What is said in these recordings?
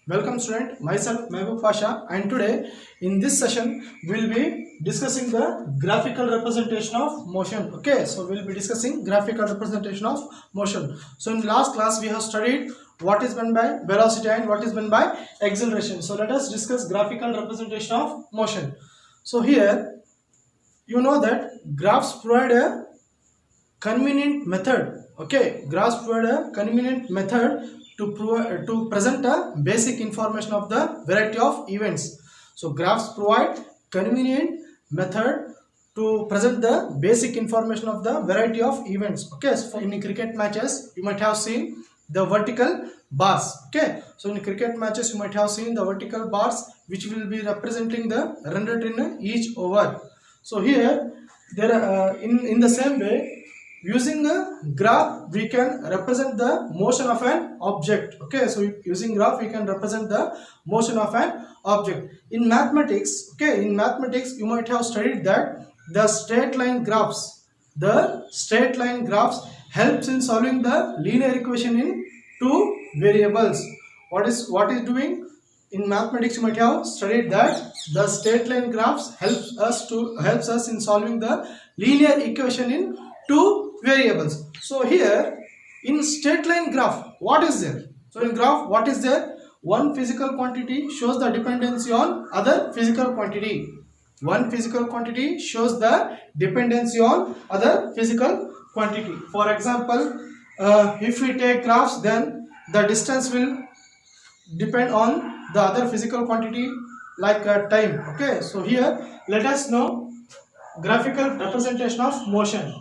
Welcome student, myself Mehboob Pasha, and today in this session we will be discussing the graphical representation of motion. Okay, so we will be discussing graphical representation of motion. So in last class we have studied what is meant by velocity and what is meant by acceleration. So let us discuss graphical representation of motion. So here you know that graphs provide a convenient method. Okay, graphs provide a convenient method to present a basic information of the variety of events. So graphs provide convenient method to present the basic information of the variety of events. Okay, so in cricket matches you might have seen the vertical bars. Okay, so in cricket matches you might have seen the vertical bars which will be representing the run rate in each over. So here there in the same way, using a graph we can represent the motion of an object. Okay, so using graph we can represent the motion of an object. In mathematics, okay, in mathematics you might have studied that the straight line graphs helps in solving the linear equation in two variables. What is doing in mathematics? You might have studied that the straight line graphs helps us in solving the linear equation in two variables. So here in straight line graph, what is there? So in graph, what is there? One physical quantity shows the dependency on other physical quantity. One physical quantity shows the dependency on other physical quantity. For example, if we take graphs, then the distance will depend on the other physical quantity like time. Okay, so here let us know graphical representation of motion.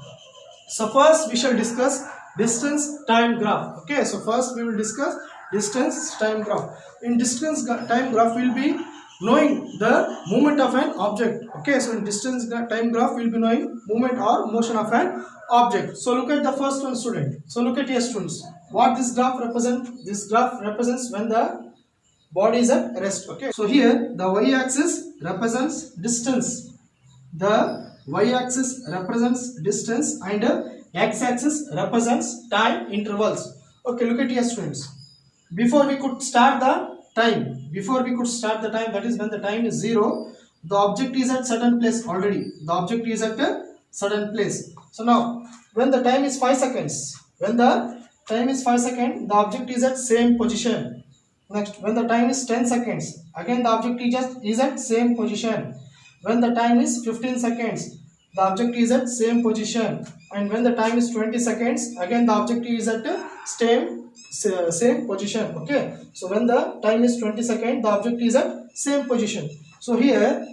So first we shall discuss distance time graph. Okay, so first we will discuss distance time graph. In distance time graph we will be knowing the movement of an object. Okay, so in distance time graph we will be knowing movement or motion of an object. So look at the first one, student. So look at here, students. What this graph represents? This graph represents when the body is at rest. Okay, so here the y-axis represents distance. The y-axis represents distance and x-axis represents time intervals. Okay, look at here, students. Before we could start the time, that is when the time is 0, the object is at certain place already. The object is at a certain place. So now when the time is 5 seconds, the object is at same position. Next, when the time is 10 seconds, again the object is at same position. When the time is 15 seconds, the object is at same position, and when the time is 20 seconds, again the object is at same position. Okay, so when the time is 20 seconds, the object is at same position. So here,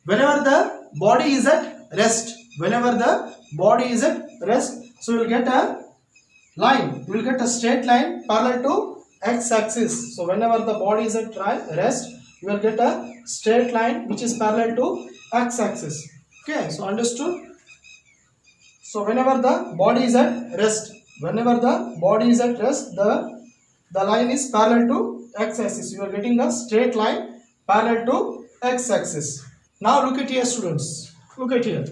whenever the body is at rest, so you will get a line, you will get a straight line parallel to x-axis. So whenever the body is at rest, you will get a straight line which is parallel to x-axis. Okay, so understood? So whenever the body is at rest, the line is parallel to x-axis. You are getting a straight line parallel to x-axis. Now look at here, students. Look at here.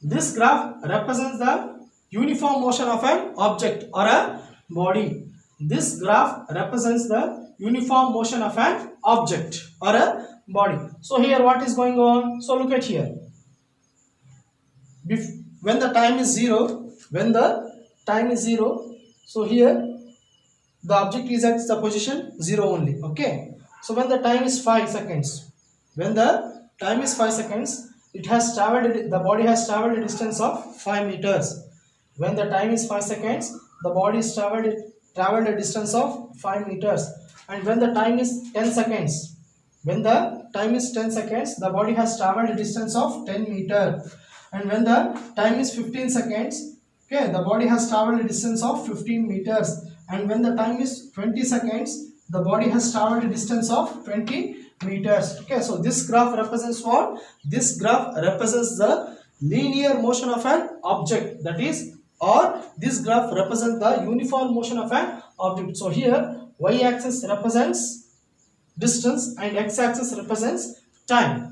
This graph represents the uniform motion of an object or a body. This graph represents the uniform motion of an object or a body. So here what is going on? So look at here. When the time is 0, so here the object is at the position 0 only. Okay, so when the time is 5 seconds, it has traveled, the body has traveled a distance of 5 meters. When the time is 5 seconds, the body is traveled a distance of 5 meters. And when the time is 10 seconds, the body has traveled a distance of 10 meters. And when the time is 15 seconds, okay, the body has traveled a distance of 15 meters. And when the time is 20 seconds, the body has traveled a distance of 20 meters. Okay, so this graph represents what? This graph represents the linear motion of an object, that is, or this graph represents the uniform motion of an object. So here y-axis represents distance and x-axis represents time.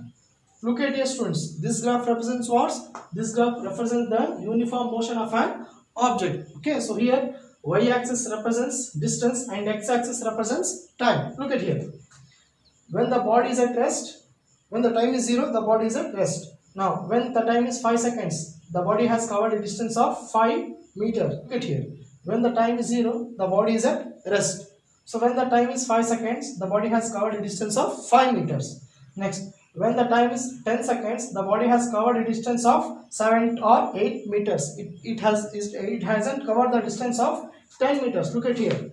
Look at here, students. This graph represents what? This graph represents the uniform motion of an object. Okay, so here y-axis represents distance and x-axis represents time. Look at here. When the body is at rest, when the time is 0, the body is at rest. Now, when the time is 5 seconds, the body has covered a distance of 5 meters. Look at here. When the time is 0, the body is at rest. So, when the time is 5 seconds, the body has covered a distance of 5 meters. Next, when the time is 10 seconds, the body has covered a distance of 7 or 8 meters. It hasn't covered the distance of 10 meters. Look at here.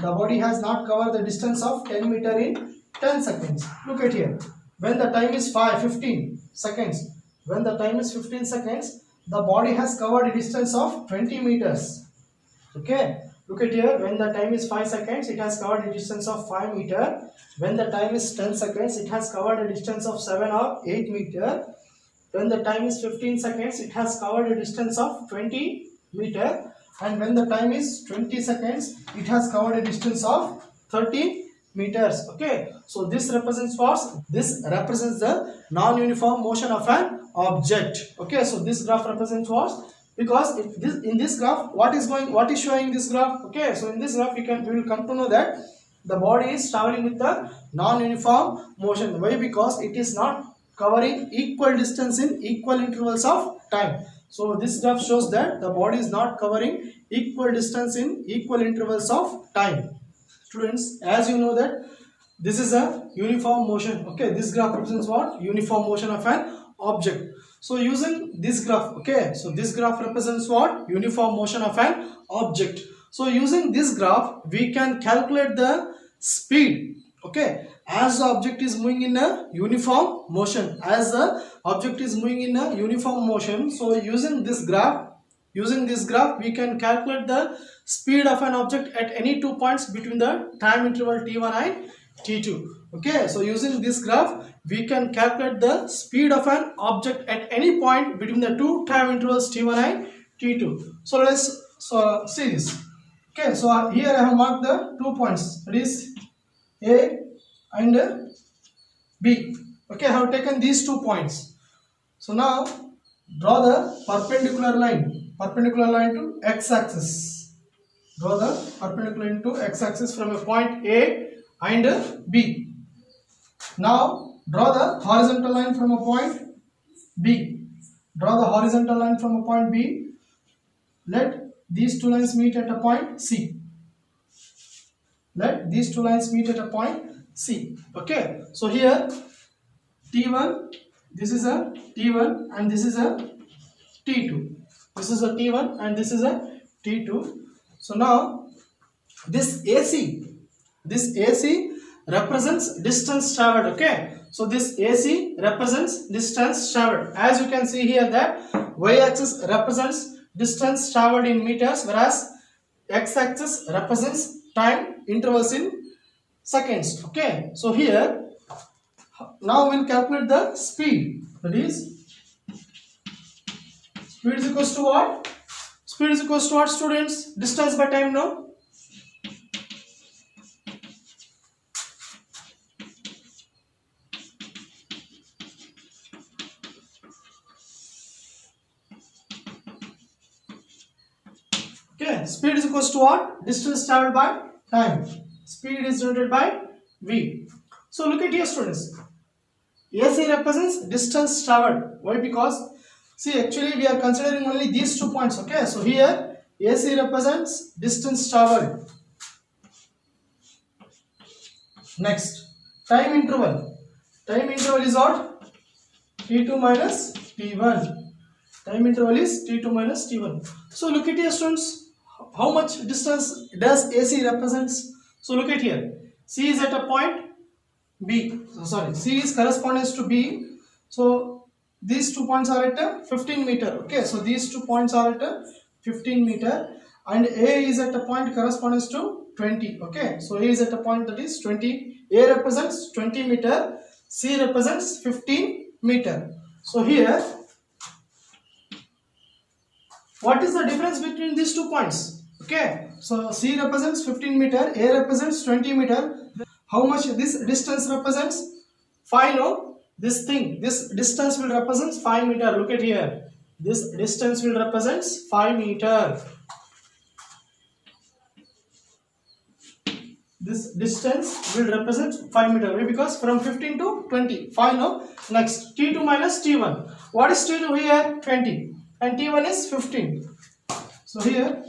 The body has not covered the distance of 10 meter in 10 seconds. Look at here. When the time is 15 seconds, when the time is 15 seconds, the body has covered a distance of 20 meters. Okay. Look at here. When the time is 5 seconds, it has covered a distance of 5 meter. When the time is 10 seconds, it has covered a distance of 7 or 8 meter. When the time is 15 seconds, it has covered a distance of 20 meter. And when the time is 20 seconds, it has covered a distance of 30 meters. Okay, so this represents what? This represents the non-uniform motion of an object. Okay, so this graph represents what? Because in this graph, what is showing this graph? Okay, so in this graph we will come to know that the body is traveling with the non-uniform motion. Why? Because it is not covering equal distance in equal intervals of time. So this graph shows that the body is not covering equal distance in equal intervals of time. Students, as you know that this is a uniform motion. Okay, this graph represents what? Uniform motion of an object. So using this graph, okay, so this graph represents what? Uniform motion of an object. So using this graph, we can calculate the speed. Okay, as the object is moving in a uniform motion, so using this graph, we can calculate the speed of an object at any 2 points between the time interval t1 and t2. Okay, so using this graph, we can calculate the speed of an object at any point between the two time intervals t1 and t2. So let's see this. Okay, so here I have marked the 2 points, that is A and B. Okay, I have taken these 2 points. So now draw the perpendicular line to x-axis. Draw the perpendicular line to x-axis from a point A and B. Now draw the horizontal line from a point B. Draw the horizontal line from a point B. Let these two lines meet at a point C. Let these two lines meet at a point C. Okay. So here T1, this is a T1 and this is a T2. This is a T1 and this is a T2. So now this AC represents distance traveled. Okay. So this AC represents distance traveled. As you can see here that y-axis represents distance traveled in meters, whereas x-axis represents time intervals in seconds. Okay. So here now we'll calculate the speed. That is, speed is equals to what? Speed is equals to what, students? Distance by time, no? Okay, speed is equals to what? Distance traveled by time. Speed is denoted by V. So look at here, students. AC represents distance traveled. Why? Because see, actually we are considering only these 2 points. Okay, so here AC represents distance traveled. Next, time interval. Time interval is what? T2 minus T1. Time interval is T2 minus T1. So look at here, students. How much distance does AC represents? So look at here. C is at a point B. C is correspondence to B. So these 2 points are at a 15 meter. Okay, so these 2 points are at a 15 meter, and A is at a point correspondence to 20. Okay, so A is at a point that is 20. A represents 20 meter. C represents 15 meter. So here, what is the difference between these 2 points? Okay, so C represents 15 meter, A represents 20 meter. How much this distance represents? 5, no? This distance will represent 5 meter. Look at here. This distance will represent 5 meter. this distance will represent 5 meter. Why? Because from 15 to 20. 5 now. Next, T2 minus T1. What is T2 here? 20. And T1 is 15. So here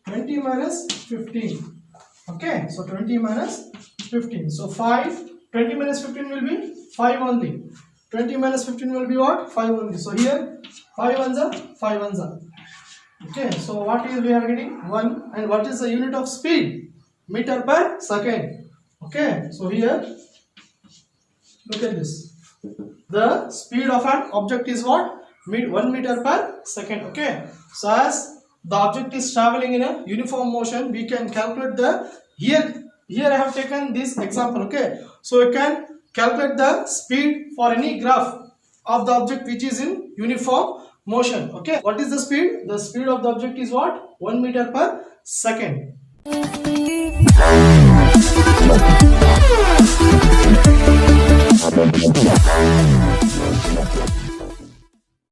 20 minus 15. Okay, so 20 minus 15. So 5. 20 minus 15 will be 5 only. 20 minus 15 will be what? 5 only. So here 5 ones are 5 ones are. Okay, so what is we are getting? 1. And what is the unit of speed? Meter per second. Okay, so here look at this. The speed of an object is what? 1 meter per second. Okay, so as the object is traveling in a uniform motion, we can calculate the here I have taken this example. Okay, so you can calculate the speed for any graph of the object which is in uniform motion. Okay, what is the speed? The speed of the object is what? 1 meter per second.